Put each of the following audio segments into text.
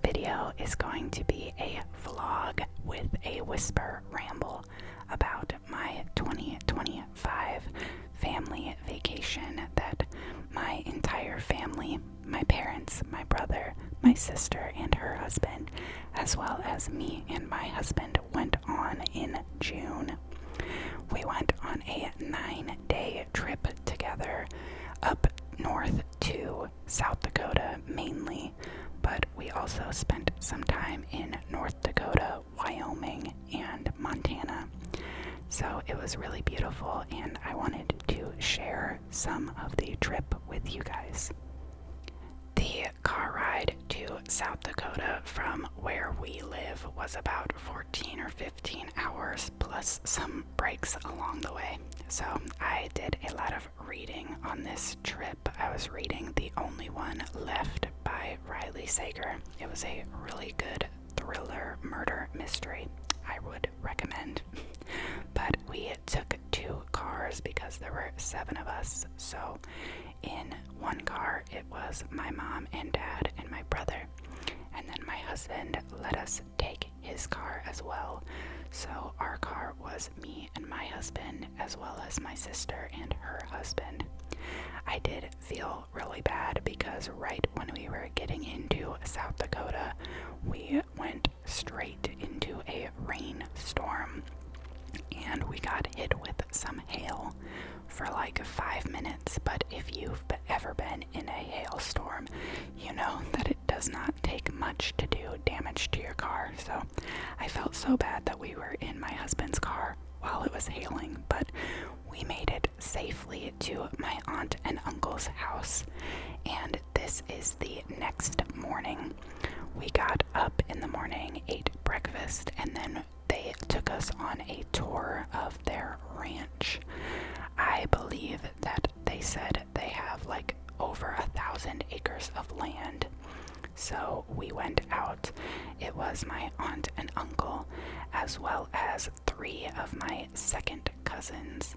video is going to be a vlog with a whisper ramble about my 2025 family vacation that my entire family, my parents, my brother, my sister and her husband, as well as me and my husband went on in June. We went on a 9-day trip together up north to South Dakota mainly, but we also spent some time in North Dakota, Wyoming, and Montana. So it was really beautiful, and I wanted to share some of the trip with you guys. The car ride to South Dakota from where we live was about 14 or 15 hours plus some breaks along the way. So I did a lot of reading on this trip. I was reading The Only One Left by Riley Sager. It was a really good thriller murder mystery. I would recommend. But we took 2 cars because there were 7 of us. So in one car it was my mom and dad and my brother, and then my husband let us take his car as well. So our car was me and my husband, as well as my sister and her husband. I did feel really bad because right when we were getting into South Dakota, we went straight into a rainstorm and we got hit with some hail for like 5 minutes. But if you've ever been in a hailstorm, you know that it does not take much to do damage to your car. So I felt so bad that we were in my husband's car while it was hailing, but we made it safely to my aunt and uncle's house. And this is the next morning. We got up in the morning, ate breakfast, and then they took us on a tour of their ranch. I believe that they said they have like over 1,000 acres of land. So we went out. It was my aunt and uncle, as well as 3 of my second cousins,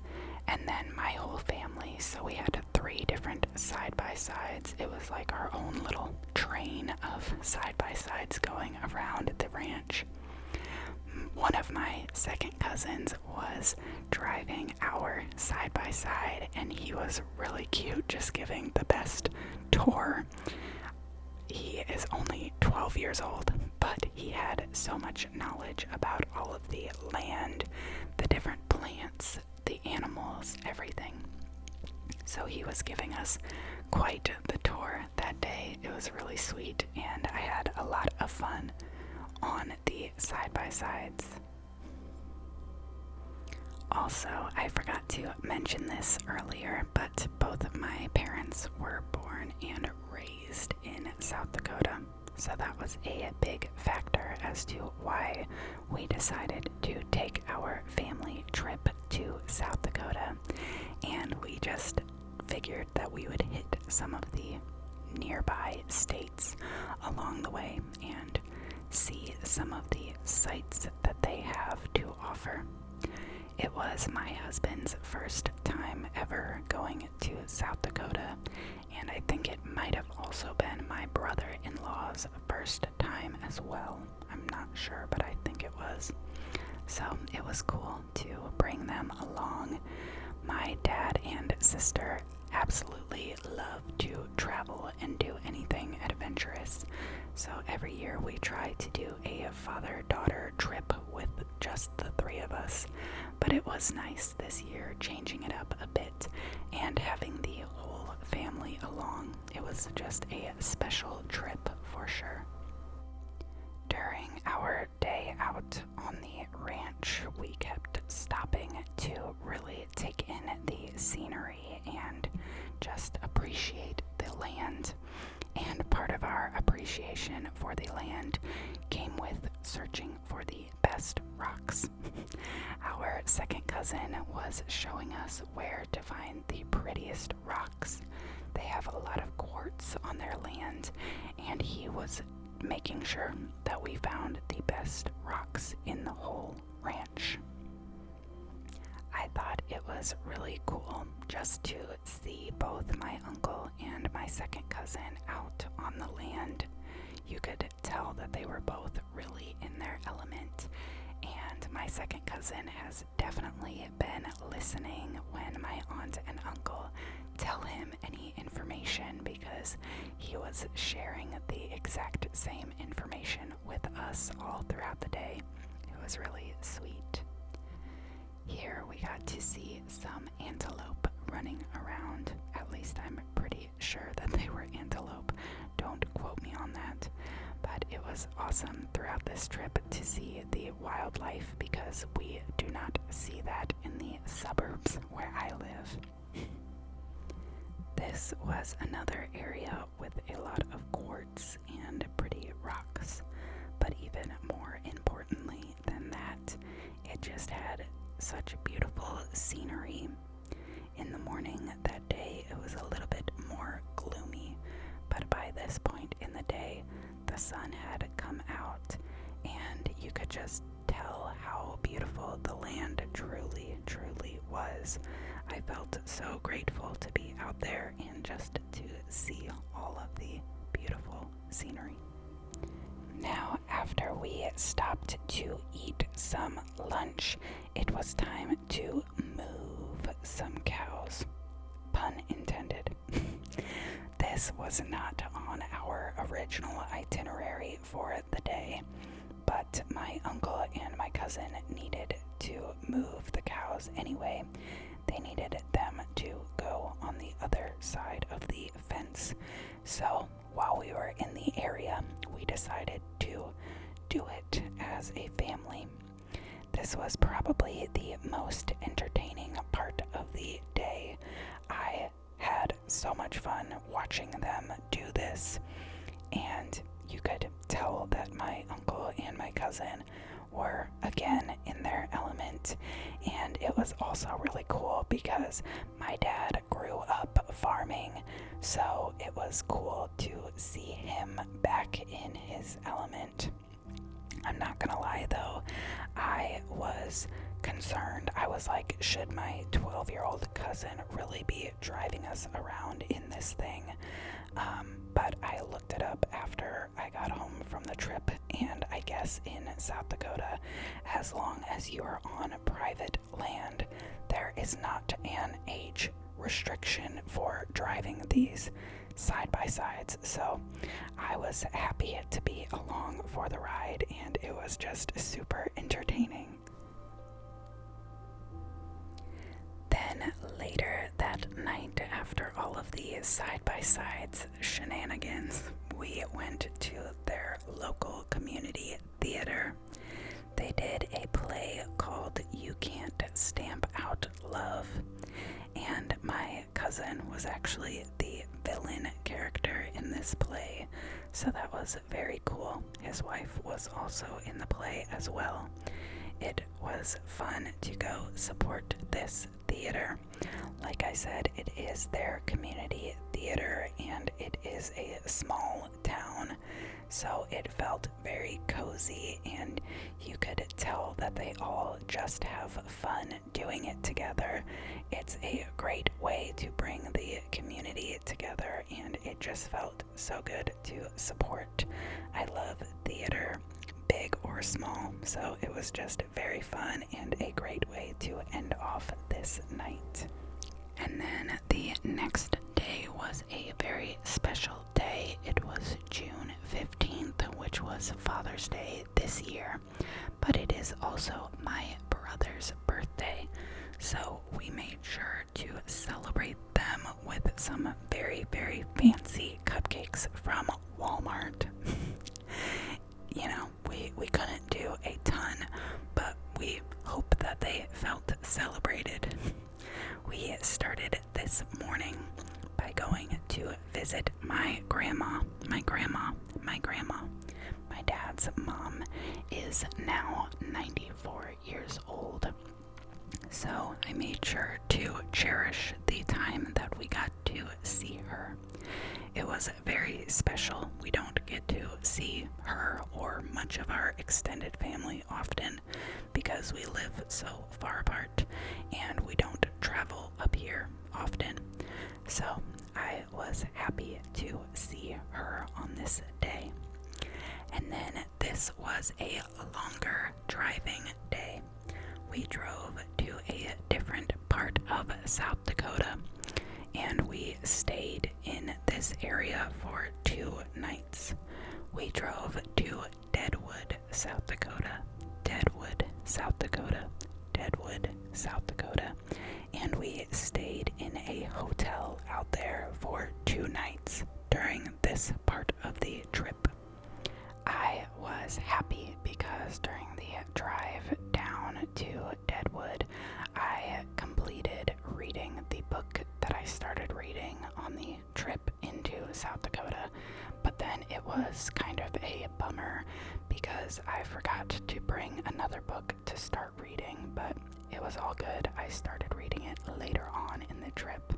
and then my whole family. So we had 3 different side-by-sides. It was like our own little train of side-by-sides going around the ranch. One of my second cousins was driving our side-by-side, and he was really cute, just giving the best tour. He is only 12 years old, but he had so much knowledge about all of the land, the different plants, the animals, everything. So he was giving us quite the tour that day. It was really sweet, and I had a lot of fun on the side-by-sides. Also, I forgot to mention this earlier, but both of my parents were born and raised in South Dakota. So that was a big factor as to why we decided to take our family trip to South Dakota. And we just figured that we would hit some of the nearby states along the way and see some of the sights that they have to offer. It was my husband's first time ever going to South Dakota, and I think it might have also been my brother-in-law's first time as well. I'm not sure, but I think it was. So it was cool to bring them along. My dad and sister absolutely love to travel and do anything adventurous. So every year we try to do a father-daughter trip with just the 3 of us. But it was nice this year changing it up a bit and having the whole family along. It was just a special trip for sure. During our day out on the ranch, we kept stopping to really take in the scenery and just appreciate the land. And part of our appreciation for the land came with searching for the best rocks. Our second cousin was showing us where to find the prettiest rocks. They have a lot of quartz on their land, and he was making sure that we found the best rocks in the whole ranch. I thought it was really cool just to see both my uncle and my second cousin out on the land. You could tell that they were both really in their element. And my second cousin has definitely been listening when my aunt and uncle tell him any information, because he was sharing the exact same information with us all throughout the day. It was really sweet. Here we got to see some antelope running around. At least I'm pretty sure that they were antelope. Don't quote me on that. But it was awesome throughout this trip to see the wildlife, because we do not see that in the suburbs where I live. This was another area with a lot of quartz and pretty rocks. But even more importantly than that, it just had such beautiful scenery. In the morning that day, it was a little bit more gloomy, but by this point in the day, the sun had come out, and you could just tell how beautiful the land truly, truly was. I felt so grateful to be out there and just to see all of the beautiful scenery. Now, after we stopped to eat some lunch, it was time to move some cows. Pun intended. This was not on our original itinerary for the day, but my uncle and my cousin needed to move the cows anyway. They needed them to go on the other side of the fence. So while we were in the area, we decided to do it as a family. This was probably the most entertaining part of the day. I had so much fun watching them do this, and you could tell that my uncle and my cousin were again in their element. And it was also really cool because my dad grew up farming, so it was cool to see him back in his element. I'm not gonna lie though, I was concerned. I was like, should my 12-year-old cousin really be driving us around in this thing? But I looked it up after I got home from the trip, and I guess in South Dakota, as long as you are on private land, there is not an age restriction for driving these side-by-sides. So I was happy to be along for the ride, and it was just super entertaining. Then later that night, after all of the side-by-sides shenanigans, we went to their local community theater. They did a play called You Can't Stamp Out Love, and my cousin was actually the villain character in this play, so that was very cool. His wife was also in the play as well. It was fun to go support this theater. Like I said, it is their community theater, and it is a small town, so it felt very cozy, and you could tell that they all just have fun doing it together. It's a great way to bring the community together, and it just felt so good to support. I love theater, big or small, so it was just very fun and a great way to end off this night. And then the next day was a very special day. It was June 15th, which was Father's Day this year, but it is also my brother's birthday, so we made sure to celebrate them with some very, very fancy cupcakes from Walmart. You know, we couldn't do a ton, but we hope that they felt celebrated. We started this morning by going to visit my grandma. My dad's mom is now 94 years old. So I made sure to cherish the time that we got to see her. It was very special. We don't get to see her or much of our extended family often because we live so far apart and we don't travel up here often. So I was happy to see her on this day. And then this was a longer driving day. We drove to a different part of South Dakota, and we stayed in this area for 2 nights. We drove to Deadwood, South Dakota, Deadwood, South Dakota, Deadwood, South Dakota, and we stayed in a hotel out there for 2 nights during this part of the trip. I was happy because during the drive down to Deadwood, I completed reading the book that I started reading on the trip into South Dakota, but then it was kind of a bummer because I forgot to bring another book to start reading, but it was all good. I started reading it later on in the trip.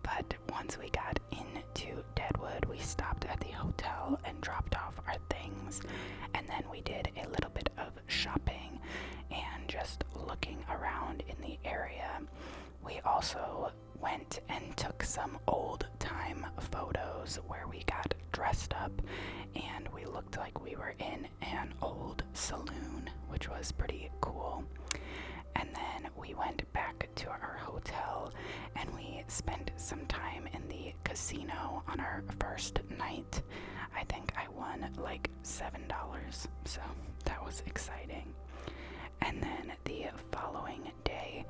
But once we got into Deadwood, we stopped at the hotel and dropped off our things, and then we did a little bit of shopping and just looking around in the area. We also went and took some old-time photos where we got dressed up and we looked like we were in an old saloon, which was pretty cool. And then we went back to our hotel and we spent some time in the casino on our first night. I think I won like $7, so that was exciting. And then the following day,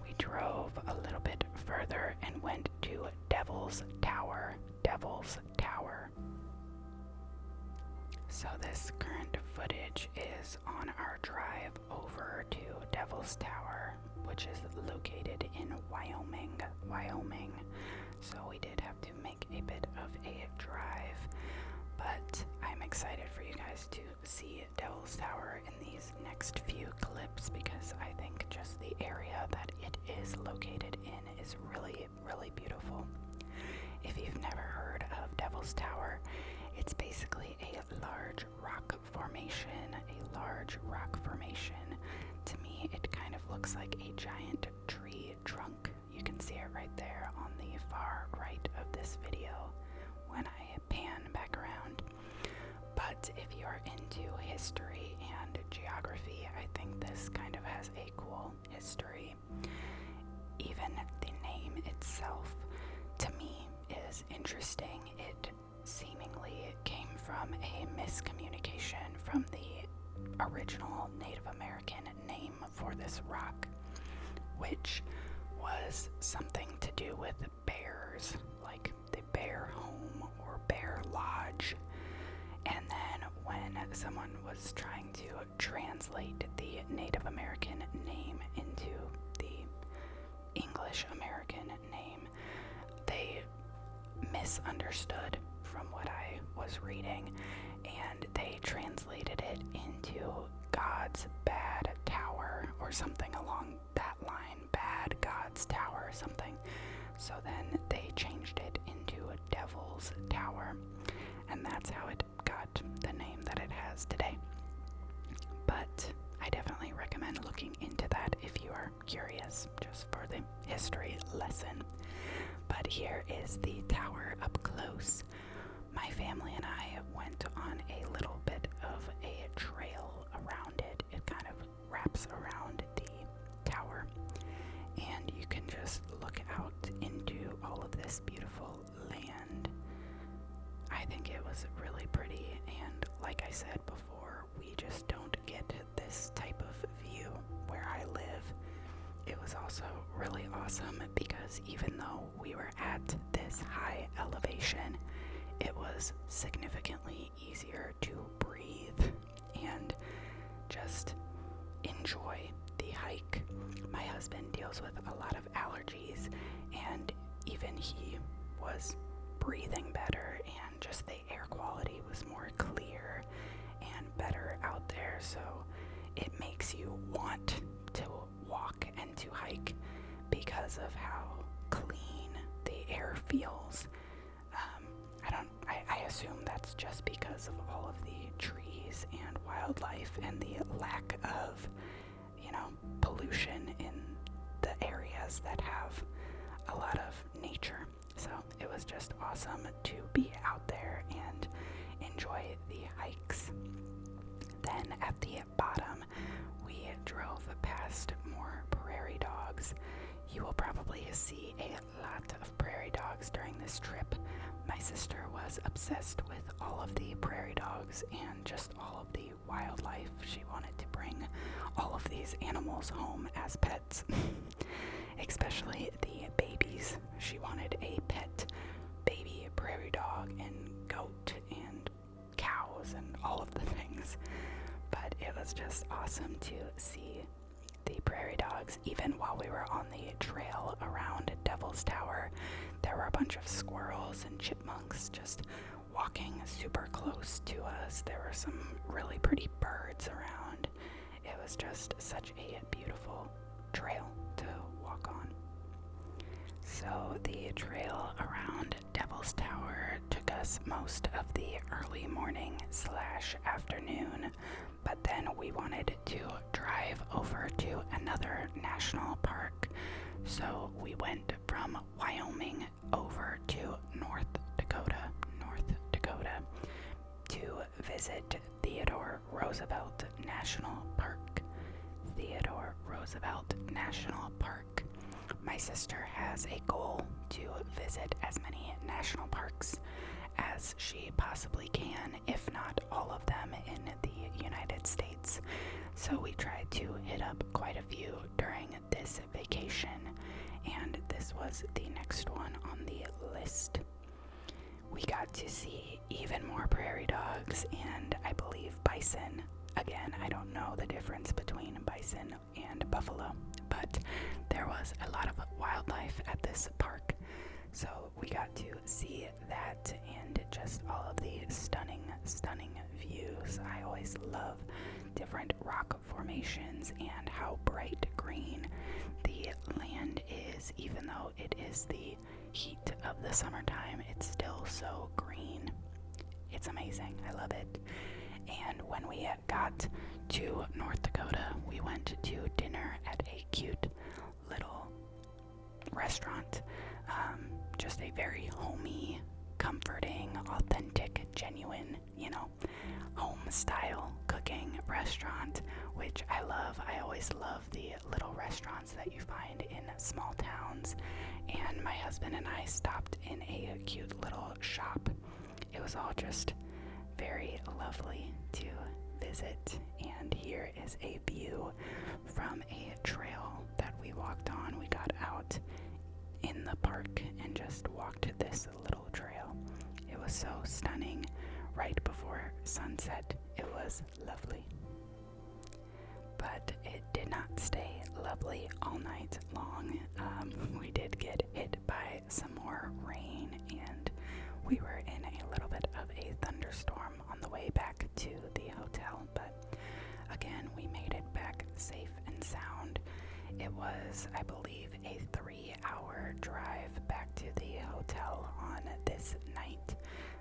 we drove a little bit further and went to Devil's Tower. Devil's Tower. So this current footage is on our drive over to Devil's Tower, which is located in Wyoming. So we did have to make a bit of a drive, but I'm excited for you guys to see Devil's Tower in these next few clips because I think just the area that it is located in is really, really beautiful. If you've never heard of Devil's Tower, it's basically a large rock formation. To me, it kind of looks like a giant tree trunk. You can see it right there on the far right of this video when I pan back around. But if you're into history and geography, I think this kind of has a cool history. Even the name itself, to me, is interesting. It seemingly came from a miscommunication from the original Native American name for this rock, which was something to do with bears, like the bear home or bear lodge. And then when someone was trying to translate the Native American name into the English American name, they misunderstood from what I was reading, and they translated it into God's Bad Tower or something along that line, Bad God's Tower or something. So then they changed it into a Devil's Tower, and that's how it got the name that it has today. But I definitely recommend looking into that if you are curious, just for the history lesson. But here is the tower up close. My family and I went on a little bit of a trail around it. It kind of wraps around the tower, and you can just look out into all of this beautiful land. I think it was really pretty, and like I said before, we just don't get this type of view where I live. It was also really awesome because even though we were at this high elevation, it was significantly easier to breathe and just enjoy the hike. My husband deals with a lot of allergies, and even he was breathing better, and just the air quality was more clear and better out there. So it makes you want to walk and to hike because of how clean the air feels. I assume that's just because of all of the trees and wildlife and the lack of, pollution in the areas that have a lot of nature. So it was just awesome to be out there and enjoy the hikes. Then at the bottom, we drove past more prairie dogs. You will probably see a lot of prairie dogs during this trip. My sister was obsessed with all of the prairie dogs and just all of the wildlife. She wanted to bring all of these animals home as pets, especially the babies. She wanted a pet baby prairie dog and goat and cows and all of the things. But it was just awesome to see the prairie dogs. Even while we were on the trail around Devil's Tower, there were a bunch of squirrels and chipmunks just walking super close to us. There were some really pretty birds around. It was just such a beautiful trail to walk on. So the trail around Devil's Tower took us most of the early morning / afternoon, but then we wanted to drive over to another national park. So we went from Wyoming over to North Dakota, to visit Theodore Roosevelt National Park. Theodore Roosevelt National Park. My sister has a goal to visit as many national parks as she possibly can, if not all of them in the United States. So we tried to hit up quite a few during this vacation, and this was the next one on the list. We got to see even more prairie dogs and I believe bison. Again, I don't know the difference between bison and buffalo, but there was a lot of wildlife at this park. So we got to see that and just all of the stunning views. I always love different rock formations and how bright green the land is. Even though it is the heat of the summertime, it's still so green. It's amazing. I love it. And when we got to North Dakota, we went to dinner at a cute little restaurant. Just a very homey, comforting, authentic, genuine, home style cooking restaurant, which I love. I always love the little restaurants that you find in small towns. And my husband and I stopped in a cute little shop. It was all just very lovely to visit, and here is a view from a trail that we walked on. We got out in the park and just walked this little trail. It was so stunning right before sunset. It was lovely. But it did not stay lovely all night long. We did get hit by some more rain, and we were in a little bit of a thunderstorm on the way back to the hotel, but again, we made it back safe and sound. It was, I believe, a 3-hour drive back to the hotel on this night.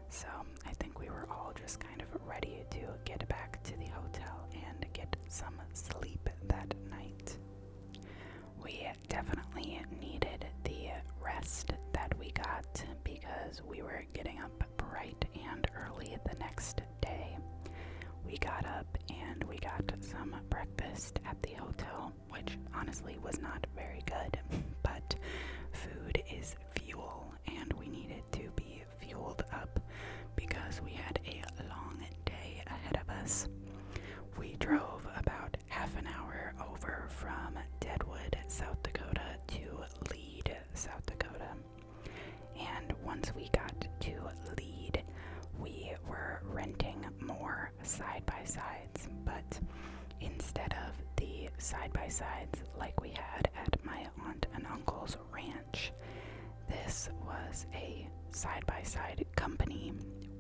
So I think we were all just kind of ready to get back to the hotel and get some sleep that night. We definitely needed the rest that we got because we were getting up bright and early the next day. We got up and we got some breakfast at the hotel, which honestly was not very good, but food is fuel and we needed to be fueled up because we had a long day ahead of us. We drove about half an hour over from Deadwood, South Dakota to Lead, South Dakota. And once we got to Lead, we were renting more side-by-sides, but instead of the side-by-sides like we had at my aunt and uncle's ranch, this was a side-by-side company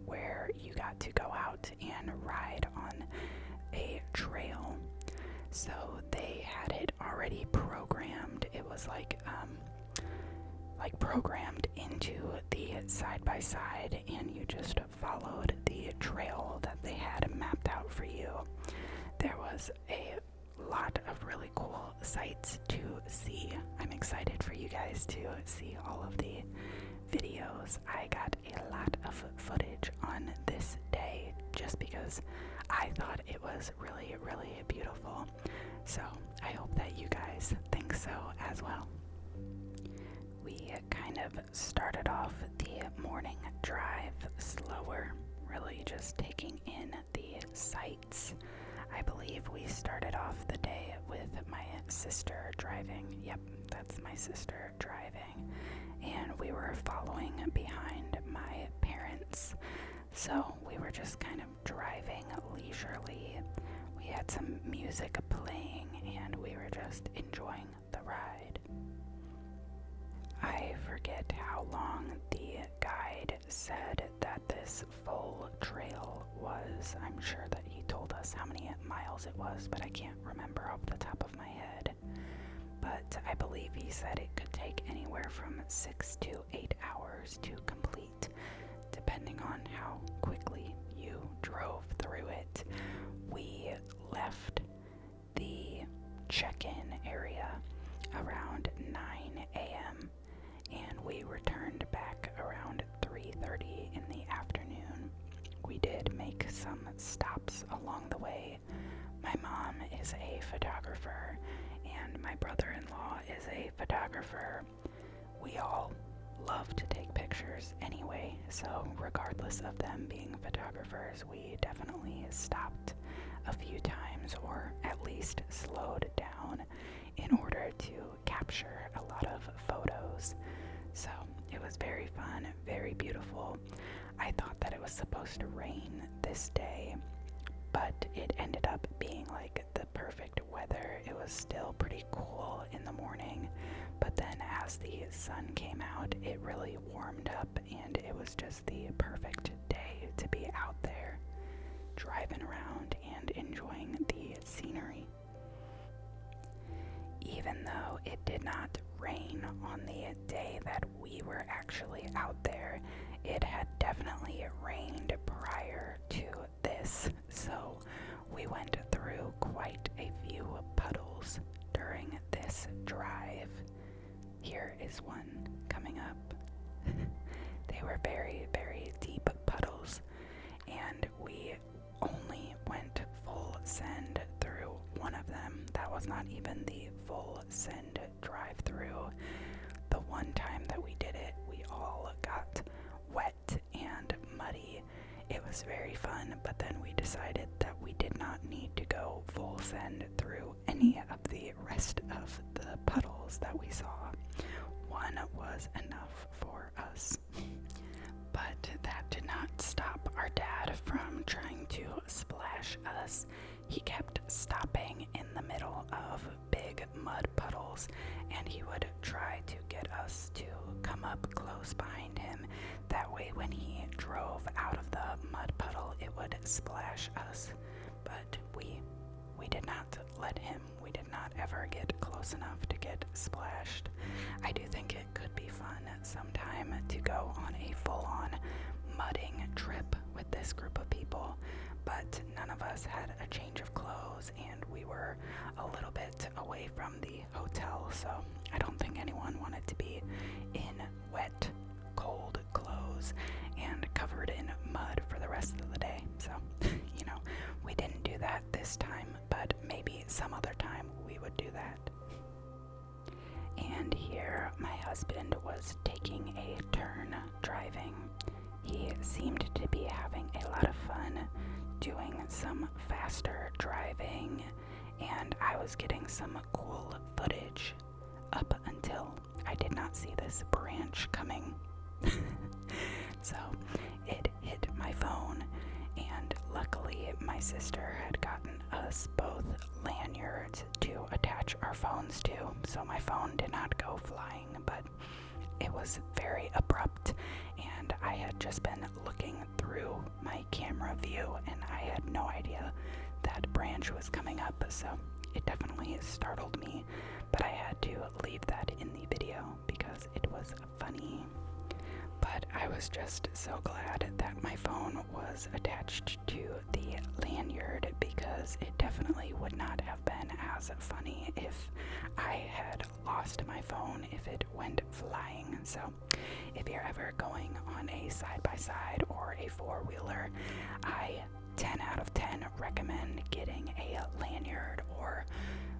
where you got to go out and ride on a trail. So they had it already programmed. It was like programmed into the side-by-side, and you just followed the trail that they had mapped out for you. There was a lot of really cool sights to see. I'm excited for you guys to see all of the videos. I got a lot of footage on this day just because I thought it was really, really beautiful. So I hope that you guys think so as well. We kind of started off the morning drive slower, really just taking in the sights. I believe we started off the day with my sister driving. Yep, that's my sister driving. And we were following behind my parents. So we were just kind of driving leisurely. We had some music playing and we were just enjoying the ride. I forget how long the guide said that this full trail was. I'm sure that he told us how many miles it was, but I can't remember off the top of my head. But I believe he said it could take anywhere from 6 to 8 hours to complete, depending on how quickly you drove through it. We left the check-in area around 9 a.m. and we returned back around 3:30 in the afternoon. We did make some stops along the way. My mom is a photographer and my brother-in-law is a photographer. We all love to take pictures anyway, so regardless of them being photographers, we definitely stopped a few times, or at least slowed down in order to capture a lot of photos. So it was very fun, very beautiful. I thought that it was supposed to rain this day, but it ended up being like the perfect weather. It was still pretty cool in the morning, but then as the sun came out, it really warmed up and it was just the perfect day to be out there driving around and enjoying the scenery. Even though it did not rain on the day that we were actually out there, it had definitely rained prior to this, so we went through quite a few puddles during this drive. Here is one coming up. They were very, very deep puddles, and we only went full send through one of them. That was not even the full send drive through. The one time that we did it, we all got wet and muddy. It was very fun, but then we decided that we did not need to go full send through any of the rest of the puddles that we saw. One was enough for us. But that did not stop our dad from trying to splash us. He kept stopping in the middle of big mud puddles, and he would try to get us to come up close behind him. That way when he drove out of the mud puddle, it would splash us. But we did not let him. We did not ever get close enough to get splashed. I do think it could be fun sometime to go on a full-on mudding trip with this group of people, but none of us had a change of clothes and we were a little bit away from the hotel, so I don't think anyone wanted to be in wet, cold clothes and covered in mud for the rest of the day. So, we didn't do that this time, but maybe some other time we would do that. And here my husband was taking a turn driving. He seemed to be having a lot of fun doing some faster driving, and I was getting some cool footage up until I did not see this branch coming. So it hit my phone, and luckily my sister had gotten us both lanyards to attach our phones to, so my phone did not go flying, but it was very abrupt, and I had just been looking through my camera view and I had no idea that branch was coming up, so it definitely startled me, but I had to leave that in the video because it was funny. But I was just so glad that my phone was attached to the lanyard, because it definitely would not have been as funny if I had lost my phone if it went flying. So if you're ever going on a side-by-side or a four-wheeler, I 10 out of 10 recommend getting a lanyard or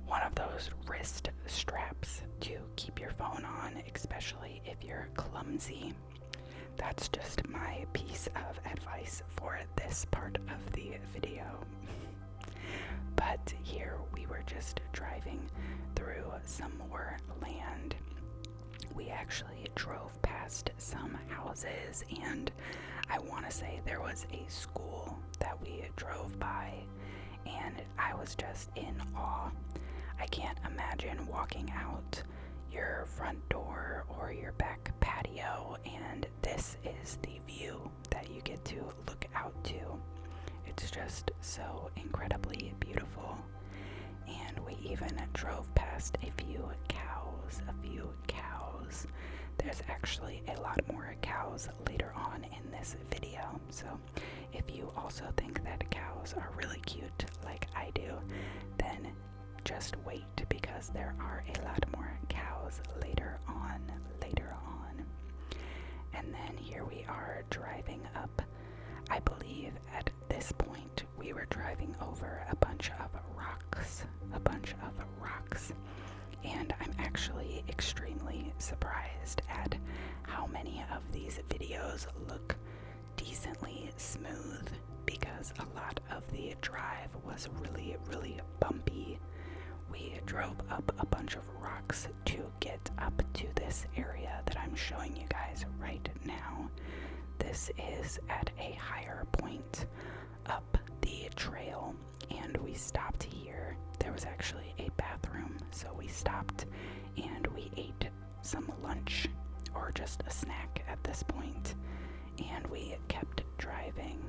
one of those wrist straps to keep your phone on, especially if you're clumsy. That's just my piece of advice for this part of the video. But here we were just driving through some more land. We actually drove past some houses, and I want to say there was a school that we drove by, and I was just in awe. I can't imagine walking out your front door or your back patio, and this is the view that you get to look out to. It's just so incredibly beautiful. And we even drove past a few cows. There's actually a lot more cows later on in this video. So if you also think that cows are really cute like I do, then just wait, because there are a lot more cows later on. And then here we are driving up. I believe at this point we were driving over a bunch of rocks. And I'm actually extremely surprised at how many of these videos look decently smooth, because a lot of the drive was really, really bumpy. We drove up a bunch of rocks to get up to this area that I'm showing you guys right now. This is at a higher point up the trail, and we stopped here. There was actually a bathroom, so we stopped and we ate some lunch, or just a snack at this point, and we kept driving.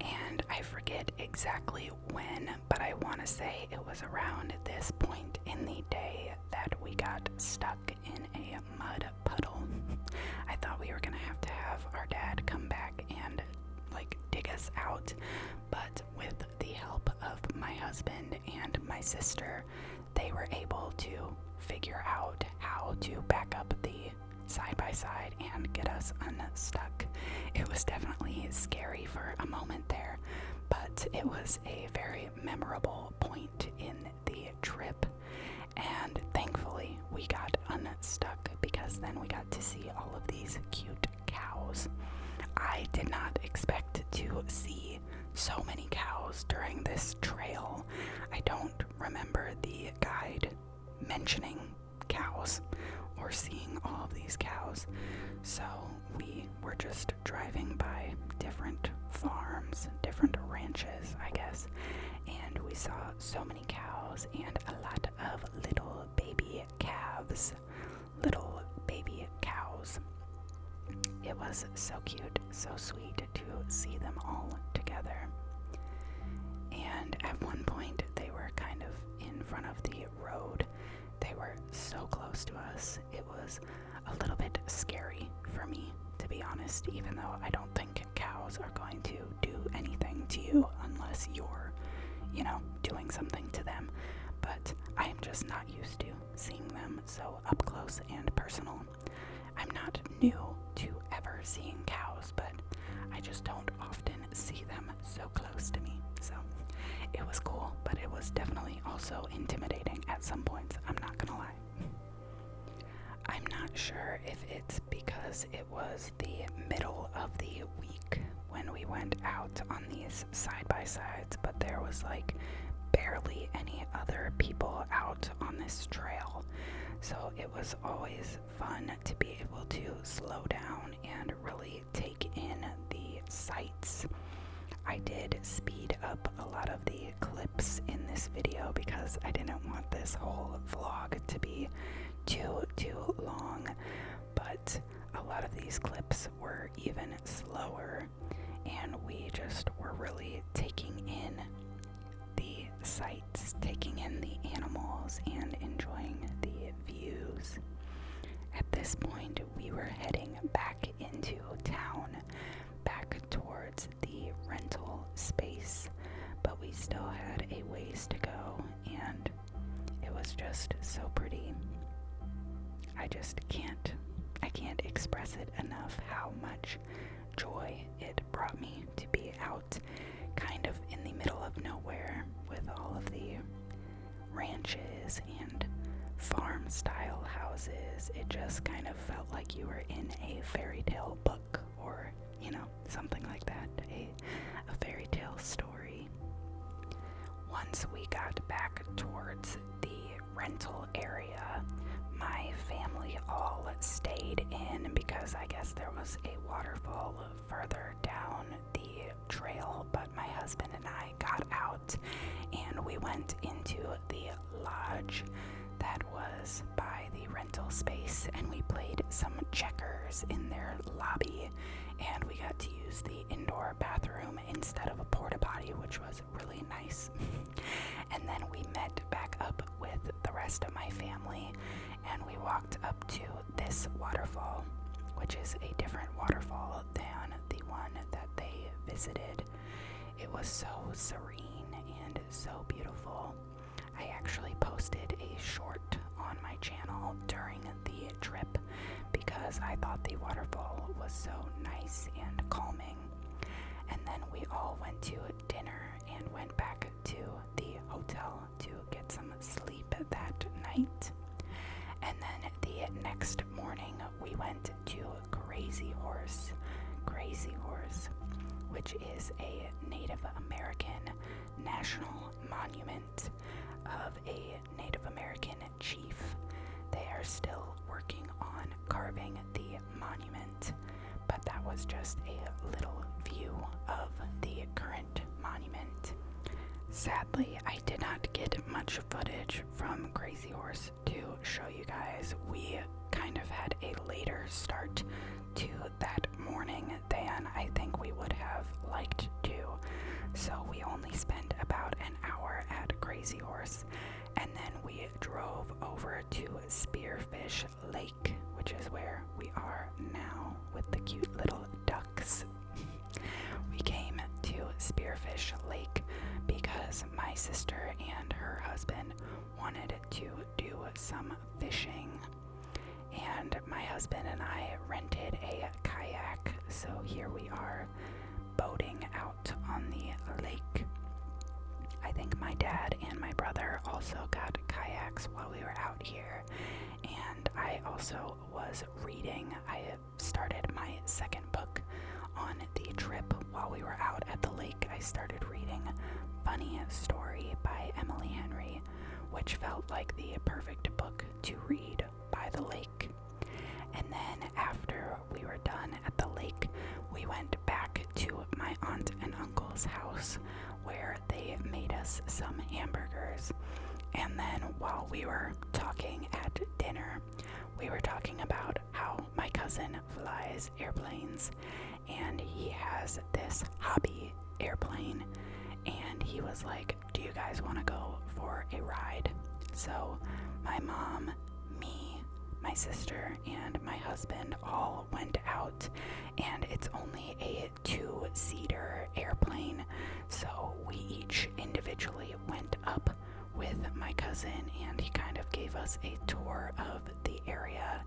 And I forget exactly when, but I want to say it was around this point in the day that we got stuck in a mud puddle. I thought we were going to have our dad come back and dig us out, but with the help of my husband and my sister, they were able to figure out how to back up the side-by-side and get us unstuck. It was definitely scary for a moment there, but it was a very memorable point in the trip, and thankfully we got unstuck, because then we got to see all of these cute cows. I did not expect to see so many cows during this trail. I don't remember the guide mentioning cows or seeing all of these cows, so we were just driving by different farms, different ranches, I guess, and we saw so many cows and a lot of little baby calves, little baby cows. It was so cute, so sweet to see them all together. And at one point they were kind of in front of the road. They were so close to us. It was a little bit scary for me, to be honest, even though I don't think cows are going to do anything to you unless you're, doing something to them. But I am just not used to seeing them so up close and personal. I'm not new to ever seeing cows, but I just don't often see them so close to me. So it was cool, but it was definitely also intimidating at some points, I'm not gonna lie. I'm not sure if it's because it was the middle of the week when we went out on these side-by-sides, but there was barely any other people out on this trail. So it was always fun to be able to slow down and really take in the sights. I did speed up a lot of the clips in this video because I didn't want this whole vlog to be too long, but a lot of these clips were even slower, and we just were really taking in the sights, taking in the animals, and enjoying the views. At this point, we were heading back into town, back towards the rental space, but we still had a ways to go, and it was just so pretty. I can't express it enough how much joy it brought me to be out kind of in the middle of because it just kind of felt like you were in a fairy tale book, or, something like that, a fairy tale story. Once we got back towards the rental area, my family all stayed in because I guess there was a waterfall further down the trail, but my husband and I got out and we went into the lodge that was by the rental space, and we played some checkers in their lobby, and we got to use the indoor bathroom instead of a porta potty, which was really nice. And then we met back up with the rest of my family, and we walked up to this waterfall, which is a different waterfall than the one that they visited. It was so serene and so beautiful. I actually posted a short on my channel during the trip because I thought the waterfall was so nice and calming. And then we all went to dinner and went back to the hotel to get some sleep that night. And then the next morning we went to Crazy Horse, which is a Native American national monument of a Native American chief. They are still working on carving the monument, but that was just a little view of the current monument. Sadly, I did not get much footage from Crazy Horse to show you guys. We kind of had a later start to that morning than I think we would have liked to. So we only spent about an hour at Crazy Horse, and then we drove over to Spearfish Lake, which is where we are now with the cute little ducks. We came to Spearfish Lake because my sister and her husband wanted to do some fishing, and my husband and I rented a kayak, so here we are boating out on the lake. I think my dad and my brother also got kayaks while we were out here, and I also was reading. I started my second book on the trip while we were out at the lake. I started reading Funny Story by Emily Henry, which felt like the perfect book to read by the lake. And then after we were done at the lake, we went back to my aunt and uncle's house where they made us some hamburgers. And then while we were talking at dinner, we were talking about how my cousin flies airplanes, and he has this hobby airplane, and he was like, do you guys want to go for a ride? So my mom, me, my sister, and my husband all went out, and it's only a 2-seater airplane, so we each individually went up with my cousin, and he kind of gave us a tour of the area,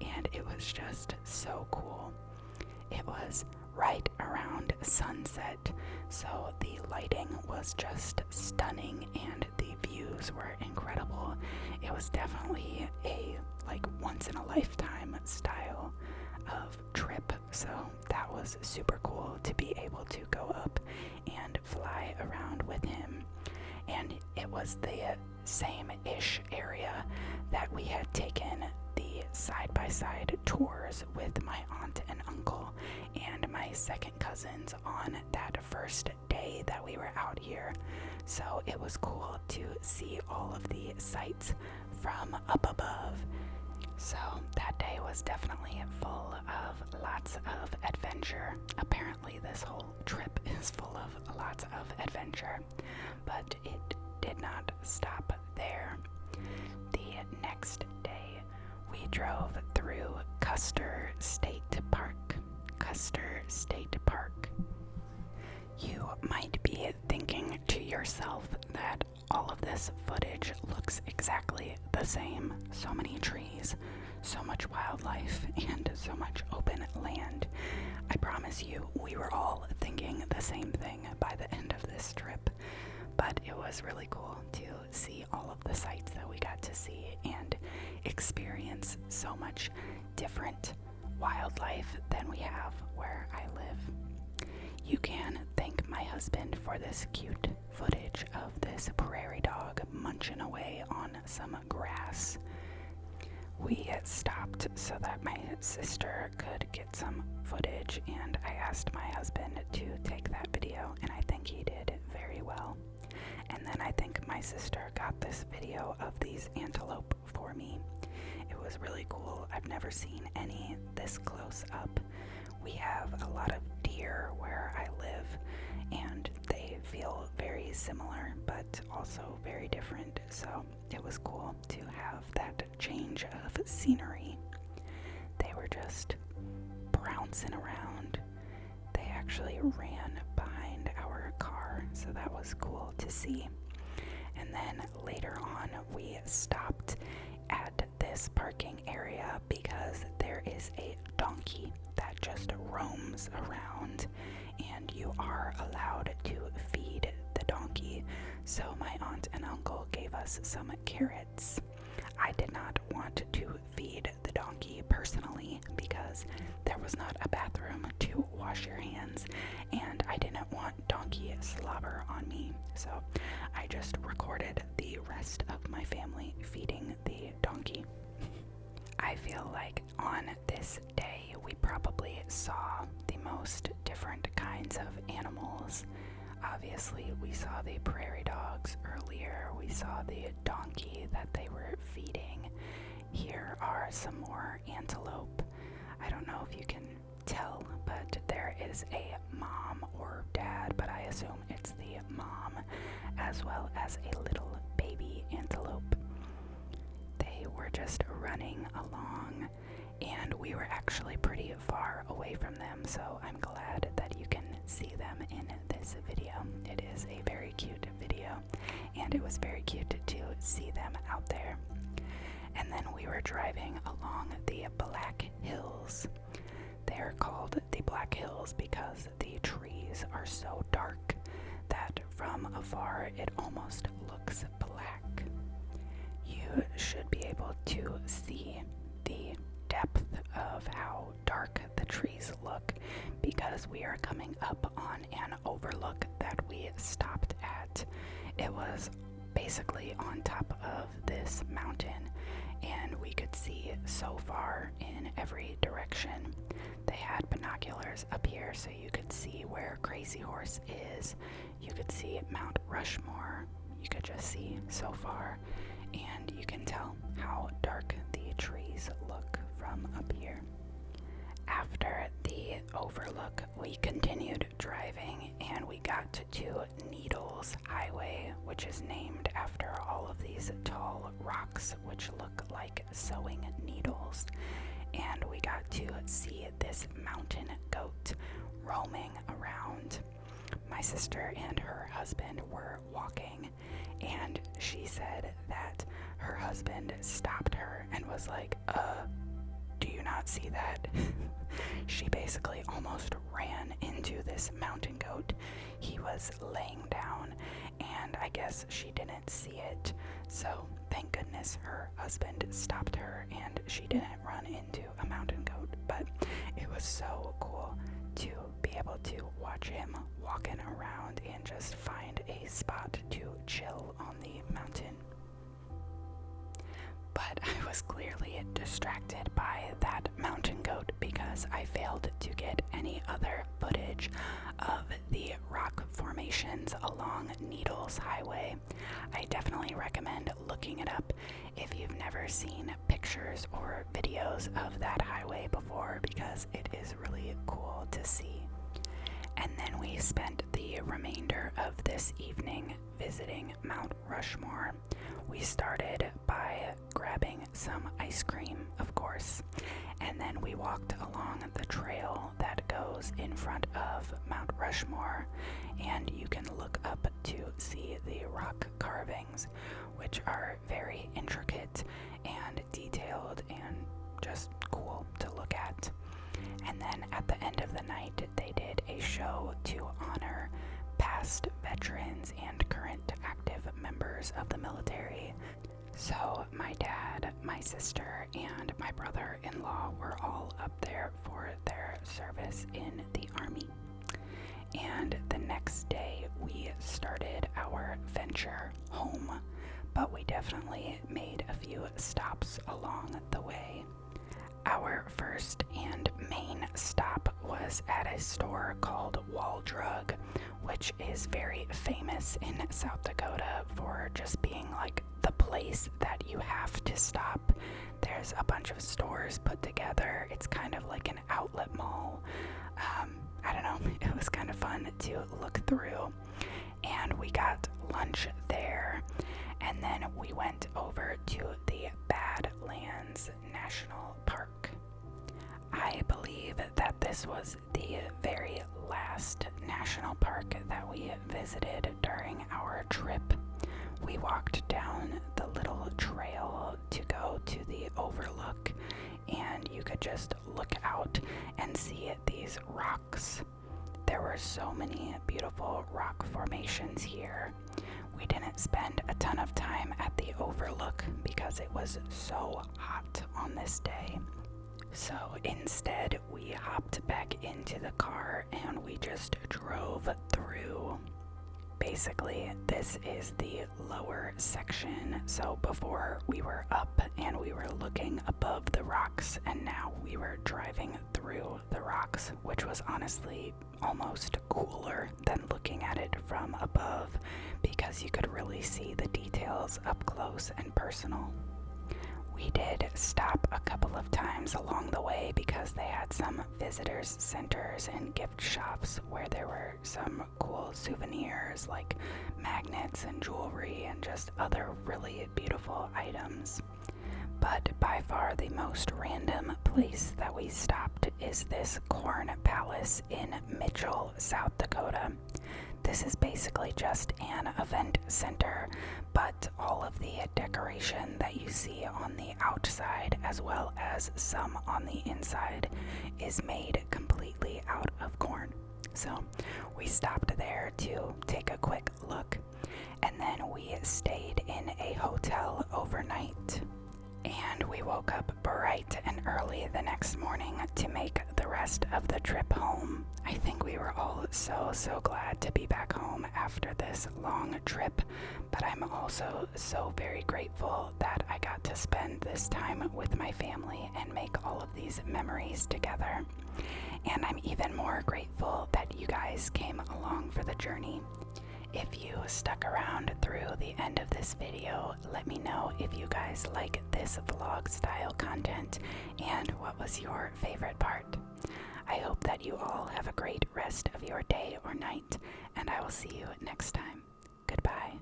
and it was just so cool. It was right around sunset, so the lighting was just stunning and the views were incredible. It was definitely a once in a lifetime style of trip, so that was super cool to be able to go up and fly around with him. And it was the same-ish area that we had taken the side-by-side tours with my aunt and uncle and my second cousins on that first day that we were out here. So it was cool to see all of the sights from up above. So that day was definitely full of lots of adventure. Apparently this whole trip is full of lots of adventure, but it did not stop there. The next day, we drove through Custer State Park. You might be thinking to yourself that all of this footage looks exactly the same. So many trees, so much wildlife, and so much open land. I promise you, we were all thinking the same thing by the end of this trip. But it was really cool to see all of the sights that we got to see and experience so much different wildlife than we have where I live. You can thank my husband for this cute footage of this prairie dog munching away on some grass. We stopped so that my sister could get some footage, and I asked my husband to take that video, and I think he did very well. And then I think my sister got this video of these antelope for me. It was really cool. I've never seen any this close up. We have a lot of deer where I live, and they feel very similar but also very different, so it was cool to have that change of scenery. They were just bouncing around. They actually ran behind our car, so that was cool to see. And then later on, we stopped at this parking area because there is a donkey that just roams around, and you are allowed to feed the donkey. So my aunt and uncle gave us some carrots. I did not want to feed the donkey personally because there was not a bathroom to wash your hands, and I didn't want donkey slobber on me. So I just recorded the rest of my family feeding the donkey. I feel like on this day we probably saw the most different kinds of animals. Obviously, we saw the prairie dogs earlier. We saw the donkey that they were feeding. Here are some more antelope. I don't know if you can tell, but there is a mom or dad, but I assume it's the mom, as well as a little baby antelope. They were just running along, and we were actually pretty far away from them, so I'm glad that you can see them in this video. It is a very cute video, and it was very cute to see them out there. And then we were driving along the Black Hills. They're called the Black Hills because the trees are so dark that from afar it almost looks black. You should be able to see the depth of how dark the trees look because we are coming up on an overlook that we stopped at. It was basically on top of this mountain, and we could see so far in every direction. They had binoculars up here so you could see where Crazy Horse is. You could see Mount Rushmore. You could just see so far, and you can tell how dark the trees look from up here. After the overlook, we continued driving, and we got to Needles Highway, which is named after all of these tall rocks which look like sewing needles. And we got to see this mountain goat roaming around. My sister and her husband were walking, and she said that her husband stopped her and was like, do you not see that? She basically almost ran into this mountain goat. He was laying down, and I guess she didn't see it. So thank goodness her husband stopped her and she didn't run into a mountain goat. But it was so cool to be able to watch him walking around and just find a spot to chill on the mountain. But I was clearly distracted by that mountain goat because I failed to get any other footage of the rock formations along Needles Highway. I definitely recommend looking it up if you've never seen pictures or videos of that highway before, because it is really cool to see. And then we spent the remainder of this evening visiting Mount Rushmore. We started by grabbing some ice cream, of course, and then we walked along the trail that goes in front of Mount Rushmore, and you can look up to see the rock carvings, which are very intricate and detailed and just cool to look at. And then at the end of the night, they did a show to honor past veterans and current active members of the military. So my dad, my sister, and my brother-in-law were all up there for their service in the Army. And the next day we started our venture home, but we definitely made a few stops along the way. Our first and main stop was at a store called Wall Drug, which is very famous in South Dakota for just being like the place that you have to stop. There's a bunch of stores put together. It's kind of like an outlet mall. I don't know, it was kind of fun to look through. And we got lunch there, and then we went over to the Badlands National Park. I believe that this was the very last national park that we visited during our trip. We walked down the little trail to go to the overlook, and you could just look out and see these rocks. There were so many beautiful rock formations here. We didn't spend a ton of time at the overlook because it was so hot on this day. So instead, we hopped back into the car and we just drove through. Basically, this is the lower section. So before we were up and we were looking above the rocks, and now we were driving through the rocks, which was honestly almost cooler than looking at it from above because you could really see the details up close and personal. We did stop a couple of times along the way because they had some visitors centers and gift shops where there were some cool souvenirs like magnets and jewelry and just other really beautiful items. But by far the most random place that we stopped is this corn palace in Mitchell, South Dakota. This is basically just an event center, but all of the decoration that you see on the outside as well as some on the inside is made completely out of corn. So we stopped there to take a quick look, and then we stayed in a hotel overnight. And we woke up bright and early the next morning to make the rest of the trip home. I think we were all so glad to be back home after this long trip, but I'm also so very grateful that I got to spend this time with my family and make all of these memories together. And I'm even more grateful that you guys came along for the journey. If you stuck around through the end of this video, let me know if you guys like this vlog style content and what was your favorite part. I hope that you all have a great rest of your day or night, and I will see you next time. Goodbye.